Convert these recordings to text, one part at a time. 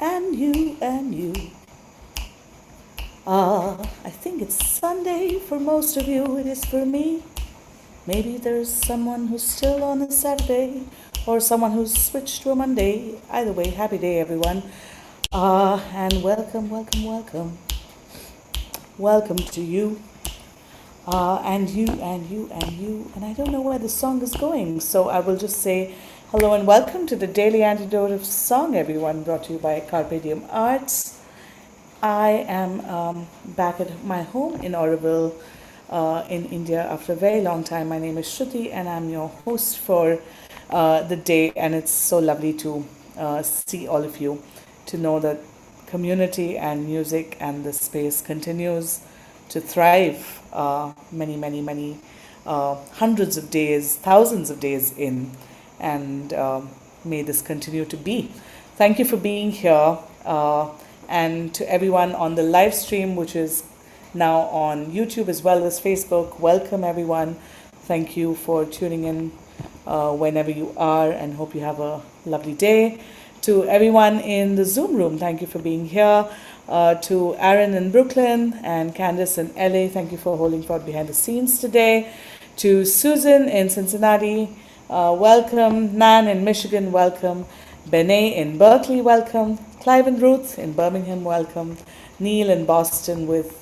and you and you. I think it's Sunday for most of you, it is for me. Maybe there's someone who's still on a Saturday or someone who's switched to a Monday. Either way, happy day, everyone. And welcome, welcome, welcome. Welcome to you. And you, and you, and you. And I don't know where the song is going, so I will just say hello and welcome to the Daily Antidote of Song, everyone, brought to you by Carpe Diem Arts. I am back at my home in Oroville, in India after a very long time. My name is Shruthi and I'm your host for the day, and it's so lovely to see all of you, to know that community and music and the space continues to thrive many hundreds of days, thousands of days in, and may this continue to be. Thank you for being here, and to everyone on the live stream, which is now on YouTube as well as Facebook. Welcome everyone. Thank you for tuning in whenever you are, and hope you have a lovely day. To everyone in the Zoom room, thank you for being here. To Aaron in Brooklyn and Candice in LA, thank you for holding forth behind the scenes today. To Susan in Cincinnati, welcome. Nan in Michigan, welcome. Benet in Berkeley, welcome. Clive and Ruth in Birmingham, welcome. Neil in Boston with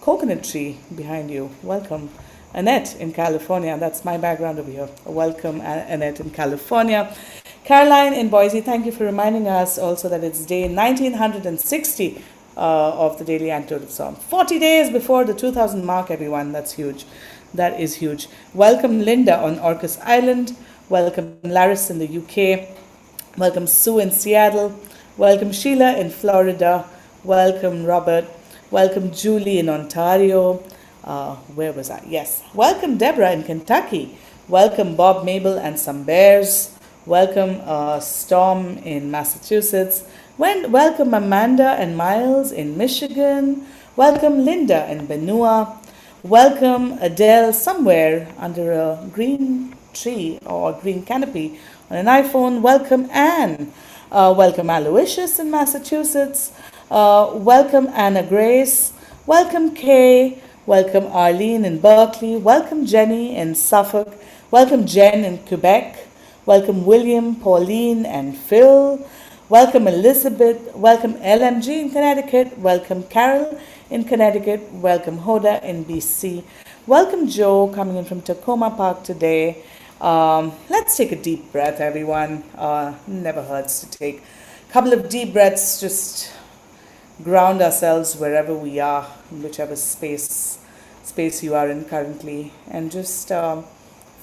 coconut tree behind you, welcome. Annette in California, that's my background over here. Welcome, Annette in California. Caroline in Boise, thank you for reminding us also that it's day 1960 of the Daily Antidote of Song. 40 days before the 2000 mark, everyone. That's huge. That is huge. Welcome Linda on Orcas Island. Welcome Laris in the UK. Welcome Sue in Seattle. Welcome Sheila in Florida. Welcome Robert. Welcome Julie in Ontario. Where was I? Yes. Welcome Deborah in Kentucky. Welcome Bob, Mabel, and some bears. Welcome Storm in Massachusetts. Welcome Amanda and Miles in Michigan. Welcome Linda in Benua. Welcome Adele somewhere under a green tree or a green canopy on an iPhone. Welcome Anne. Welcome Aloysius in Massachusetts. Welcome Anna Grace. Welcome Kay. Welcome Arlene in Berkeley. Welcome Jenny in Suffolk. Welcome Jen in Quebec. Welcome William, Pauline, and Phil. Welcome Elizabeth. Welcome LMG in Connecticut. Welcome Carol in Connecticut. Welcome Hoda in BC. Welcome Joe coming in from Tacoma Park today. Let's take a deep breath, everyone. Never hurts to take a couple of deep breaths. Just ground ourselves wherever we are, in whichever space you are in currently, and just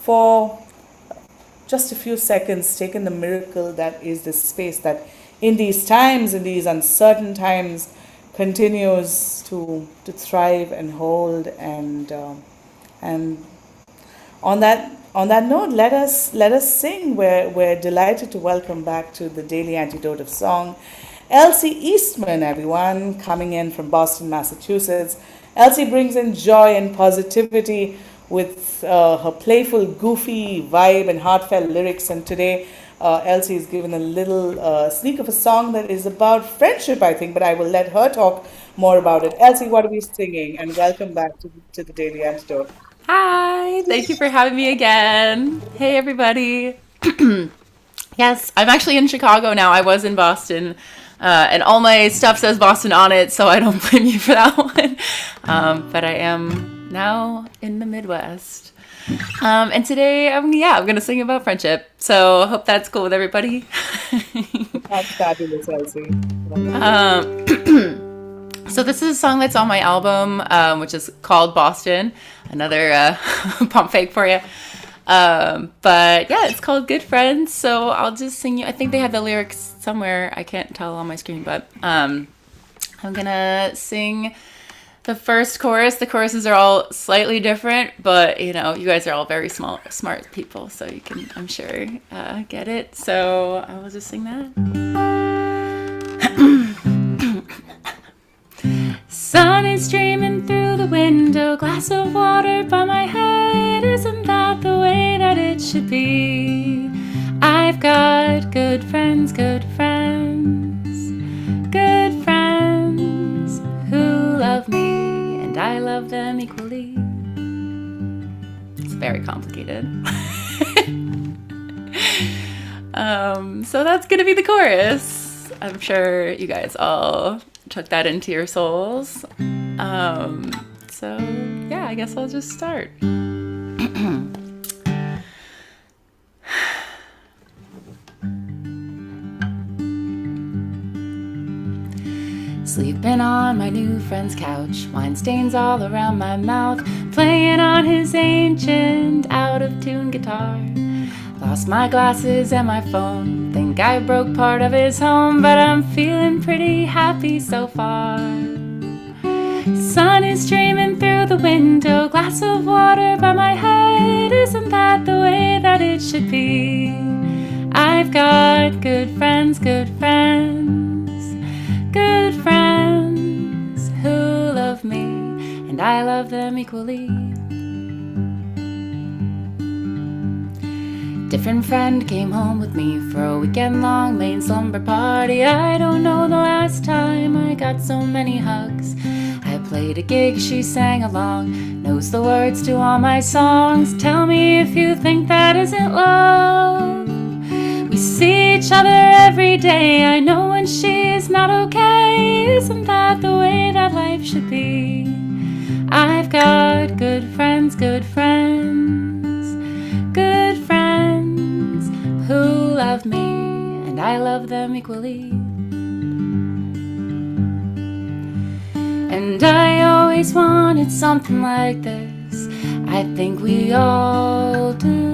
for just a few seconds, take in the miracle that is this space that in these times, in these uncertain times, continues to thrive and hold. And on that note, let us sing. We're delighted to welcome back to the Daily Antidote of Song Elsie Eastman, everyone, coming in from Boston, Massachusetts. Elsie brings in joy and positivity with her playful, goofy vibe and heartfelt lyrics. And today, Elsie is given a little sneak of a song that is about friendship, I think, but I will let her talk more about it. Elsie, what are we singing? And welcome back to the Daily Antidote. Hi, thank you for having me again. Hey, everybody. Yes, I'm actually in Chicago now. I was in Boston, and all my stuff says Boston on it, so I don't blame you for that one. But I am now in the Midwest. And today, I'm going to sing about friendship. So I hope that's cool with everybody. That's fabulous, Elsie. So this is a song that's on my album, which is called Boston. Another pump fake for you. But yeah, it's called Good Friends. So I'll just sing you. I think they have the lyrics somewhere. I can't tell on my screen, but I'm gonna sing the first chorus. The choruses are all slightly different, but you guys are all very smart people, so you can, I'm sure, get it. So I will just sing that. Sun is streaming through the window, glass of water by my head. Isn't that the way that it should be? I've got good friends, good friends. I love them equally. It's very complicated. So that's gonna be the chorus. I'm sure you guys all took that into your souls. So yeah, I guess I'll just start. Sleeping on my new friend's couch, wine stains all around my mouth, playing on his ancient out-of-tune guitar. Lost my glasses and my phone, think I broke part of his home, but I'm feeling pretty happy so far. Sun is streaming through the window, glass of water by my head, isn't that the way that it should be? I've got good friends, good friends, good friends who love me, and I love them equally. Different friend came home with me for a weekend-long Maine slumber party. I don't know the last time I got so many hugs. I played a gig, she sang along, knows the words to all my songs. Tell me if you think that isn't love. We see each other every day, I know when she's not okay. Isn't that the way that life should be? I've got good friends, good friends, good friends who love me, and I love them equally. And I always wanted something like this, I think we all do.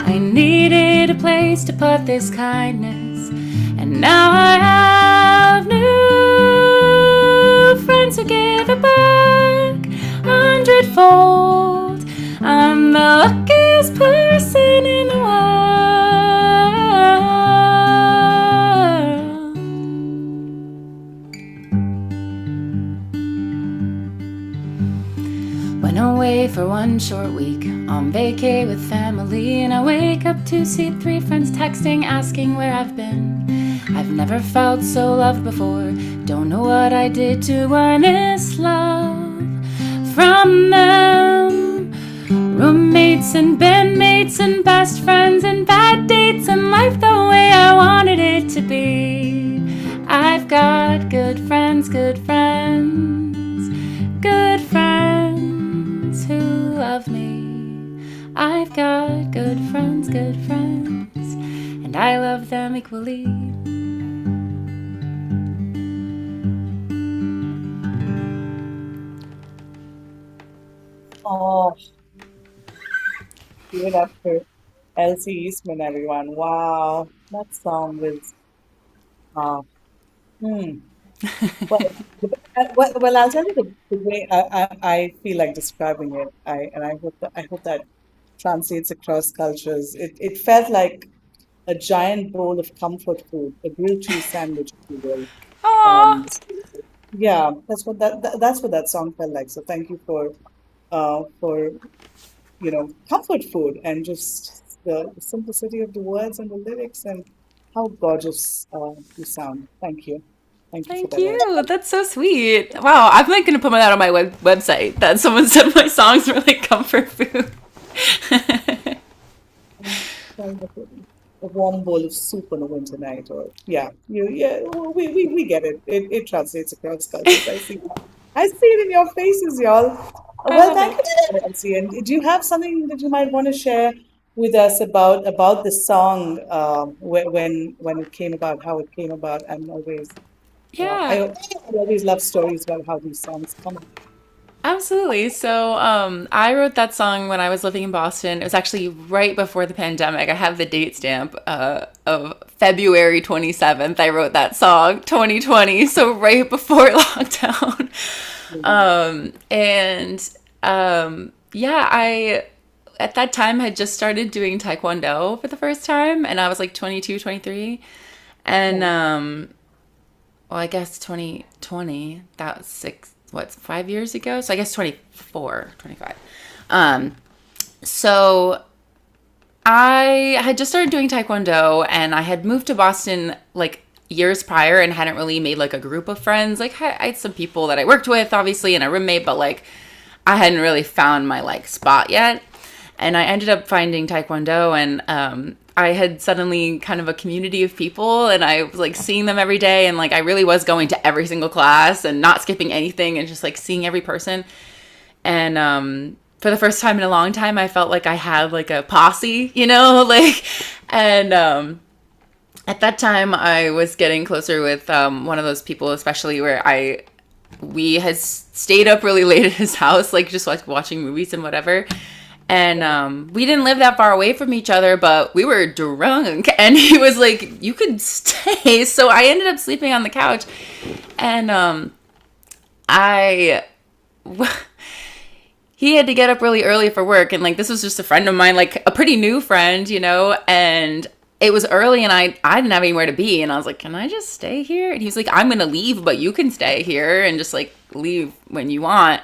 I needed a place to put this kindness, and now I have new friends who give it back 100-fold. I'm the luckiest person in the world. Went away for one short week on vacay with family, and I wake up to see 3 friends texting asking where I've been. I've never felt so loved before, don't know what I did to earn this love from them. Roommates and bandmates and best friends and bad dates and life the way I wanted it to be. I've got good friends, good friends, good friends who love me. I've got good friends, and I love them equally. Oh, give it up for Elsie Eastman, everyone. Wow, that song was, uh, hmm. Well, well, I'll tell you the way I feel like describing it. I hope that translates across cultures. It felt like a giant bowl of comfort food, a grilled cheese sandwich, if you will. Aww. Um, yeah, that's what that song felt like. So thank you for comfort food and just the simplicity of the words and the lyrics and how gorgeous you sound. Thank you for Thank that. you. That's so sweet. Wow, I'm like gonna put that on my website that someone said my songs were like comfort food. Kind of a warm bowl of soup on a winter night, or well, we get it. It translates across cultures. I see it in your faces, y'all. I Well, love thank it. you, Nancy. And do you have something that you might want to share with us about the song when it came about, how it came about? Yeah. I always love stories about how these songs come up. Absolutely. So, I wrote that song when I was living in Boston. It was actually right before the pandemic. I have the date stamp of February 27th. I wrote that song, 2020. So right before lockdown. Yeah, I at that time had just started doing Taekwondo for the first time, and I was like 22, 23, and Okay. well, I guess 2020, that was 5 years ago? So I guess 24, 25. So I had just started doing Taekwondo, and I had moved to Boston like years prior and hadn't really made like a group of friends. Like I had some people that I worked with, obviously, and a roommate, but like I hadn't really found my like spot yet. And I ended up finding Taekwondo, and I had suddenly kind of a community of people, and I was like seeing them every day, and like I really was going to every single class and not skipping anything, and just like seeing every person. And for the first time in a long time, I felt like I had like a posse, you know, like, and at that time, I was getting closer with one of those people, especially where we had stayed up really late at his house, like just like watching movies and whatever. And we didn't live that far away from each other, but we were drunk. And he was like, "You could stay." So I ended up sleeping on the couch, and I. He had to get up really early for work, and like this was just a friend of mine, like a pretty new friend, you know, and it was early, and I didn't have anywhere to be, and I was like, "Can I just stay here?" And he's like, "I'm gonna leave, but you can stay here and just like leave when you want."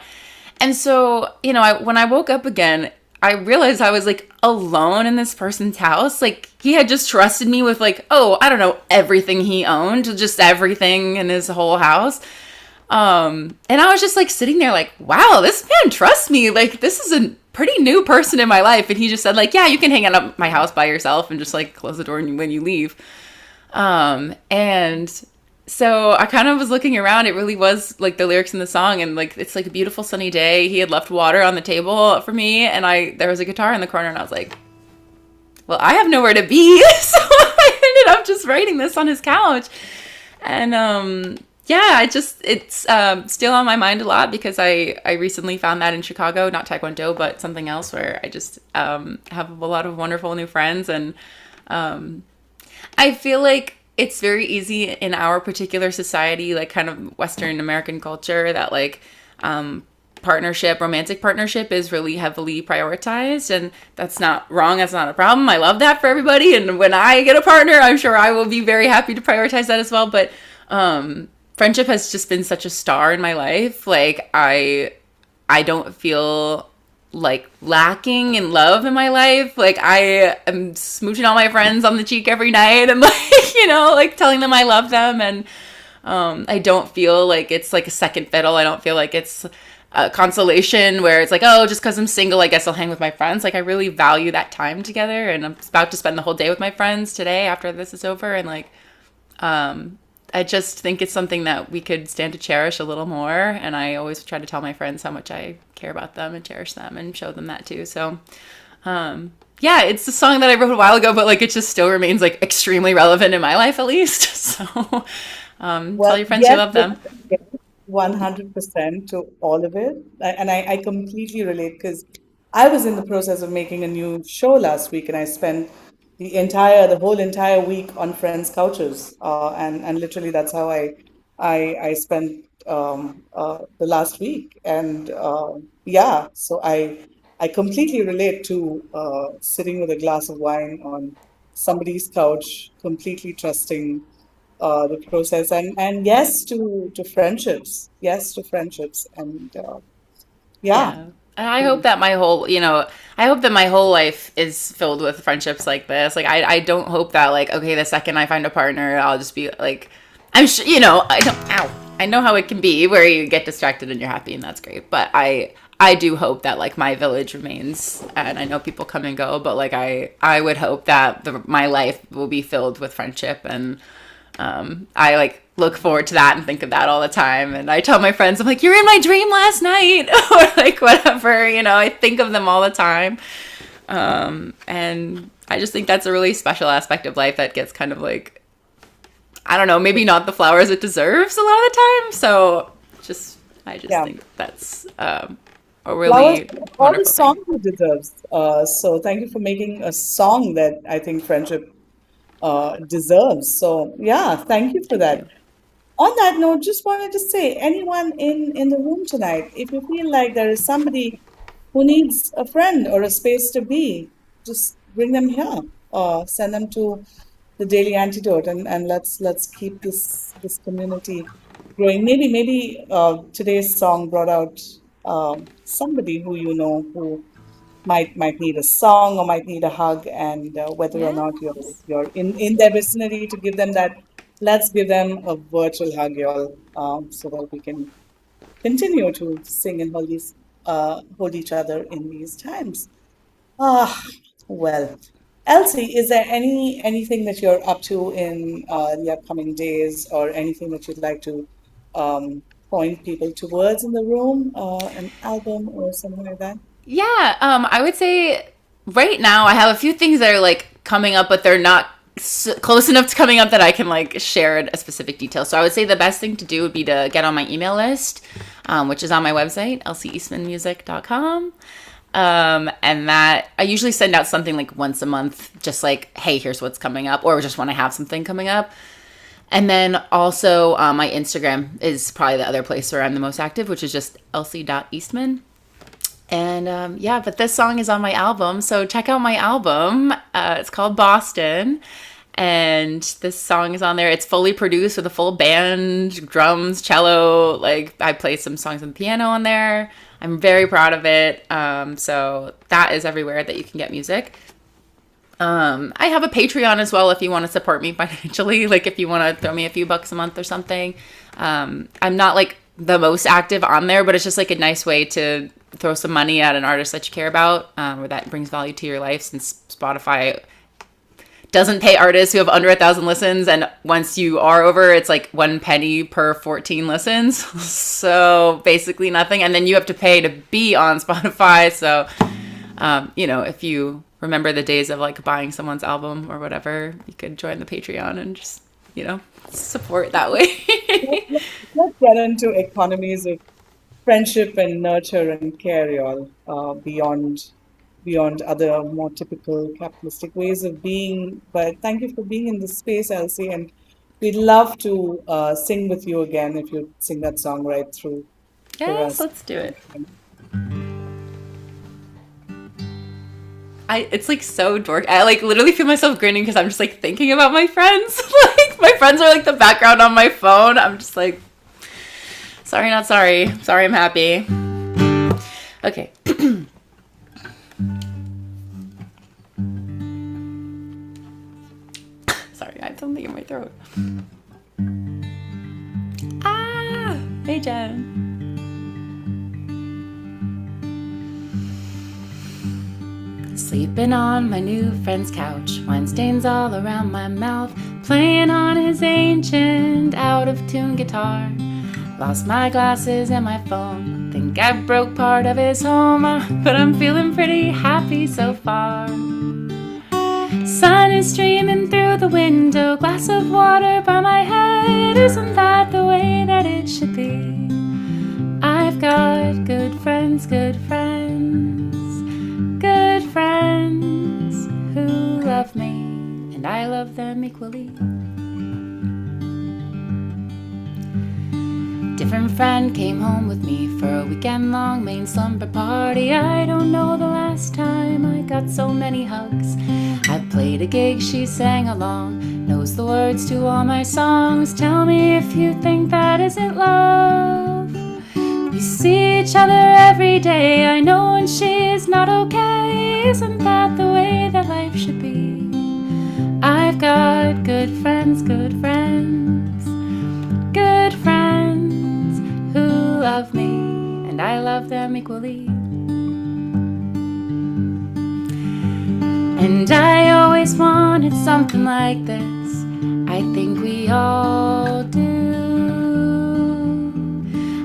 And so, you know, when I woke up again, I realized I was like alone in this person's house. Like he had just trusted me with like, oh, I don't know, everything he owned, just everything in his whole house. And I was just like sitting there like, wow, this man trusts me. Like this is a pretty new person in my life. And he just said like, yeah, you can hang out at my house by yourself and just like close the door when you leave. And so I kind of was looking around. It really was like the lyrics in the song, and like it's like a beautiful sunny day. He had left water on the table for me, and there was a guitar in the corner, and I was like, well, I have nowhere to be. So I ended up just writing this on his couch. And yeah, it's still on my mind a lot because I recently found that in Chicago, not Taekwondo, but something else where I just have a lot of wonderful new friends. And I feel like it's very easy in our particular society, like kind of Western American culture, that like romantic partnership is really heavily prioritized. And that's not wrong. That's not a problem. I love that for everybody. And when I get a partner, I'm sure I will be very happy to prioritize that as well. But friendship has just been such a star in my life. Like I don't feel like lacking in love in my life. Like I am smooching all my friends on the cheek every night and like, you know, like telling them I love them. And I don't feel like it's like a second fiddle. I don't feel like it's a consolation where it's like, oh, just because I'm single, I guess I'll hang with my friends. Like I really value that time together, and I'm about to spend the whole day with my friends today after this is over. And like, I just think it's something that we could stand to cherish a little more. And I always try to tell my friends how much I care about them and cherish them and show them that too. So, yeah, it's a song that I wrote a while ago, but like it just still remains like extremely relevant in my life at least. So, tell Well, your friends you yes, love them. 100% to all of it. And I completely relate because I was in the process of making a new show last week, and I spent the whole entire week on friends' couches. And literally that's how I spent the last week. And yeah, so I completely relate to sitting with a glass of wine on somebody's couch, completely trusting the process, and yes to friendships, yes to friendships, and yeah. Yeah. And I hope that I hope that my whole life is filled with friendships like this. Like, I don't hope that, like, okay, the second I find a partner, I'll just be like, I'm sure, I know how it can be where you get distracted and you're happy and that's great. But I do hope that, like, my village remains. And I know people come and go, but, like, I would hope that my life will be filled with friendship. And I like look forward to that and think of that all the time. And I tell my friends, I'm like, you're in my dream last night, or like whatever, I think of them all the time. And I just think that's a really special aspect of life that gets kind of like, I don't know, maybe not the flowers it deserves a lot of the time. So I just Yeah, think that's a flowers, really all the wonderful thing. songs it deserves. So thank you for making a song that I think friendship deserves. So yeah, thank you for Thank that. you. On that note, just wanted to say, anyone in the room tonight, if you feel like there is somebody who needs a friend or a space to be, just bring them here. Send them to the Daily Antidote, and let's keep this community growing. Maybe today's song brought out somebody who you know who might need a song or might need a hug, and whether or not Yes. you're in their vicinity to give them that Let's give them a virtual hug, y'all, so that we can continue to sing and hold each other in these times. Ah, well, Elsie, is there anything that you're up to in the upcoming days, or anything that you'd like to point people towards in the room, an album or something like that? Yeah, I would say right now I have a few things that are like coming up, but they're not close enough to coming up that I can like share a specific detail. So I would say the best thing to do would be to get on my email list, which is on my website, elsieeastmanmusic.com. And that I usually send out something like once a month, just like, hey, here's what's coming up, or just when I have something coming up. And then also my Instagram is probably the other place where I'm the most active, which is just elsie.eastman. And yeah, but this song is on my album, so check out my album. It's called Boston, and this song is on there. It's fully produced with a full band, drums, cello. Like I play some songs on the piano on there. I'm very proud of it. So that is everywhere that you can get music. I have a Patreon as well if you want to support me financially. Like if you want to throw me a few bucks a month or something. I'm not like the most active on there, but it's just like a nice way to throw some money at an artist that you care about, or that brings value to your life, since Spotify doesn't pay artists who have under 1,000 listens, and once you are over, it's like 1 penny per 14 listens. So basically nothing, and then you have to pay to be on Spotify. So if you remember the days of like buying someone's album or whatever, you could join the Patreon and just support that way. Let's get into economies of friendship and nurture and care, y'all, beyond other more typical capitalistic ways of being. But thank you for being in this space, Elsie, and we'd love to sing with you again if you sing that song right through for Yes, us. let's do it. It's like so dork. I like literally feel myself grinning because I'm just like thinking about my friends. Like my friends are like the background on my phone. I'm just like, sorry, not sorry. Sorry, I'm happy. Okay. Sorry, I have something in my throat. Hey Jen. Sleeping on my new friend's couch, wine stains all around my mouth, playing on his ancient, out-of-tune guitar. Lost my glasses and my phone, think I broke part of his home, but I'm feeling pretty happy so far. Sun is streaming through the window, glass of water by my head, isn't that the way that it should be? I've got good friends who love me, and I love them equally. Different friend came home with me for a weekend-long Maine slumber party. I don't know the last time I got so many hugs. I played a gig, she sang along, knows the words to all my songs. Tell me if you think that isn't love. We see each other every day, I know when she is not okay. Isn't that the way that life should be? I've got good friends who love me, and I love them equally. And I always wanted something like this, I think we all do.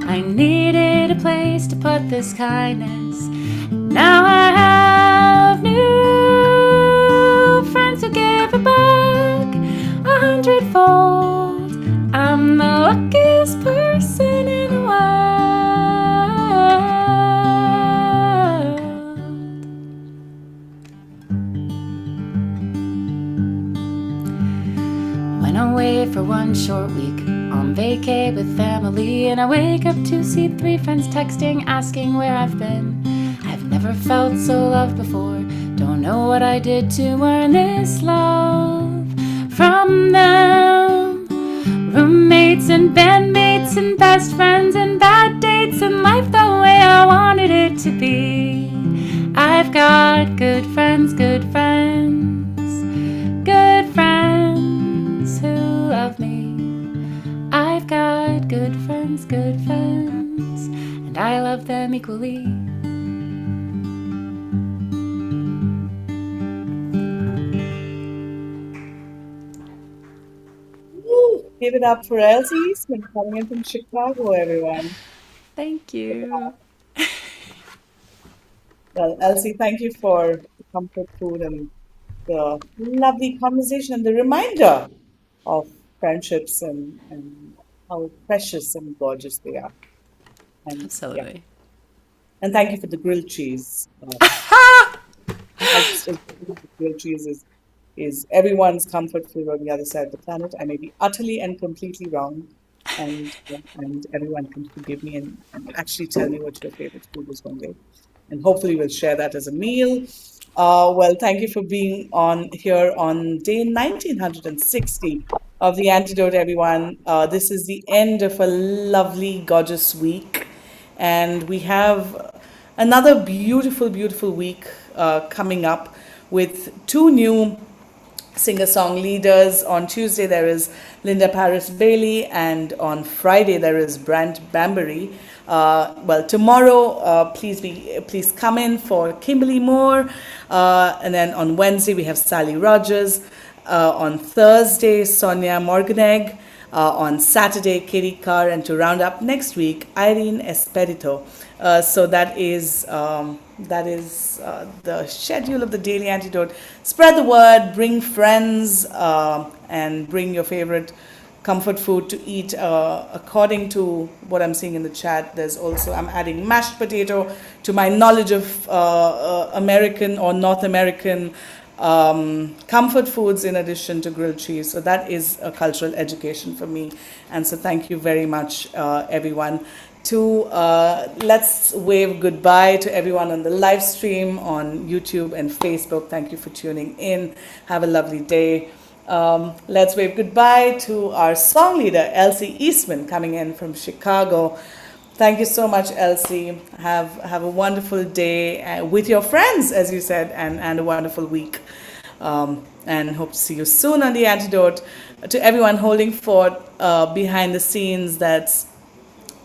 I needed a place to put this kindness. Now I have new friends who give it back 100-fold. I'm the luckiest person in the world. Went away for one short week on vacay with family, and I wake up to see 3 friends texting, asking where I've been. I've never felt so loved before, don't know what I did to earn this love from them. Roommates and bandmates and best friends and bad dates and life the way I wanted it to be. I've got good friends who love me, good friends, and I love them equally. Woo! Give it up for Elsie Eastman coming in from Chicago, everyone. Thank you. Well, Elsie, thank you for the comfort food and the lovely conversation and the reminder of friendships and how precious and gorgeous they are. And yeah, Absolutely. and thank you for the grilled cheese. I just agree that grilled cheese is everyone's comfort food on the other side of the planet. I may be utterly and completely wrong, and everyone can forgive me and actually tell me what your favorite food is one day, and hopefully we'll share that as a meal. Well, thank you for being on here on day 1960 of the Antidote, everyone. This is the end of a lovely, gorgeous week, and we have another beautiful, beautiful week coming up with two new singer song leaders. On Tuesday, there is Linda Paris Bailey, and on Friday, there is Brant Bambury. Well, tomorrow, please come in for Kimberly Moore, and then on Wednesday we have Sally Rogers. On Thursday, Sonia Morganegg. On Saturday, Katie Carr, and to round up next week, Irene Espedito. So that is the schedule of the Daily Antidote. Spread the word, bring friends, and bring your favorite comfort food to eat. According to what I'm seeing in the chat, I'm adding mashed potato to my knowledge of American or North American comfort foods in addition to grilled cheese. So that is a cultural education for me. And so thank you very much, everyone. Let's wave goodbye to everyone on the live stream on YouTube and Facebook. Thank you for tuning in. Have a lovely day. Let's wave goodbye to our song leader, Elsie Eastman, coming in from Chicago. Thank you so much, Elsie. Have a wonderful day with your friends, as you said, and a wonderful week. And hope to see you soon on the Antidote. To everyone holding fort behind the scenes, that's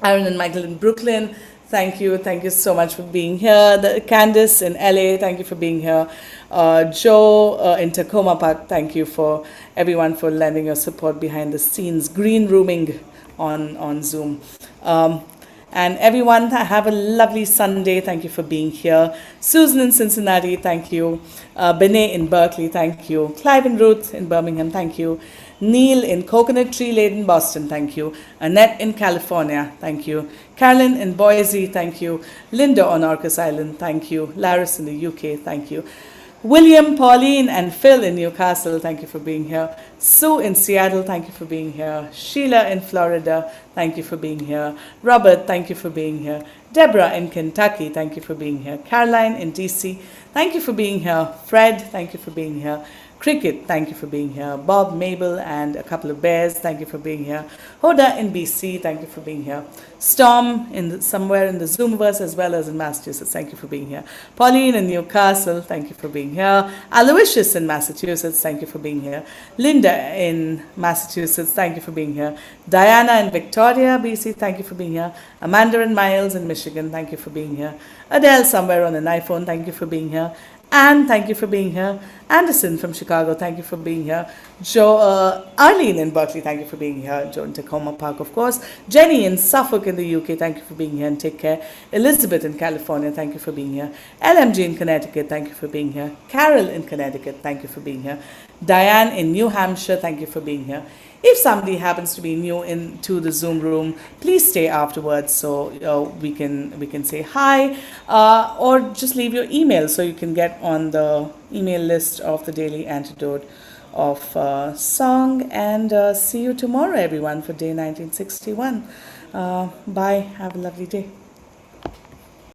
Aaron and Michael in Brooklyn. Thank you. Thank you so much for being here. Candice in LA, thank you for being here. Joe in Tacoma Park, thank you for everyone for lending your support behind the scenes, green rooming on Zoom. And everyone, have a lovely Sunday. Thank you for being here. Susan in Cincinnati, thank you. Benet in Berkeley, thank you. Clive and Ruth in Birmingham, thank you. Neil in Coconut Tree Lane, Boston, thank you. Annette in California, thank you. Carolyn in Boise, thank you. Linda on Orcas Island, thank you. Laris in the UK, thank you. William, Pauline, and Phil in Newcastle, thank you for being here. Sue in Seattle, thank you for being here. Sheila in Florida, thank you for being here. Robert, thank you for being here. Deborah in Kentucky, thank you for being here. Caroline in DC, thank you for being here. Fred, thank you for being here. Cricket, thank you for being here. Bob, Mabel, and a couple of bears, thank you for being here. Hoda in BC, thank you for being here. Storm somewhere in the Zoomverse as well as in Massachusetts, thank you for being here. Pauline in Newcastle, thank you for being here. Aloysius in Massachusetts, thank you for being here. Linda in Massachusetts, thank you for being here. Diana in Victoria, BC, thank you for being here. Amanda and Miles in Michigan, thank you for being here. Adele somewhere on an iPhone, thank you for being here. Anne, thank you for being here. Anderson from Chicago, thank you for being here. Arlene in Berkeley, thank you for being here. Joe in Tacoma Park, of course. Jenny in Suffolk in the UK, thank you for being here and take care. Elizabeth in California, thank you for being here. LMG in Connecticut, thank you for being here. Carol in Connecticut, thank you for being here. Diane in New Hampshire, thank you for being here. If somebody happens to be new into the Zoom room, please stay afterwards so we can say hi, or just leave your email so you can get on the email list of the Daily Antidote of Song. And see you tomorrow, everyone, for day 1961. Bye. Have a lovely day.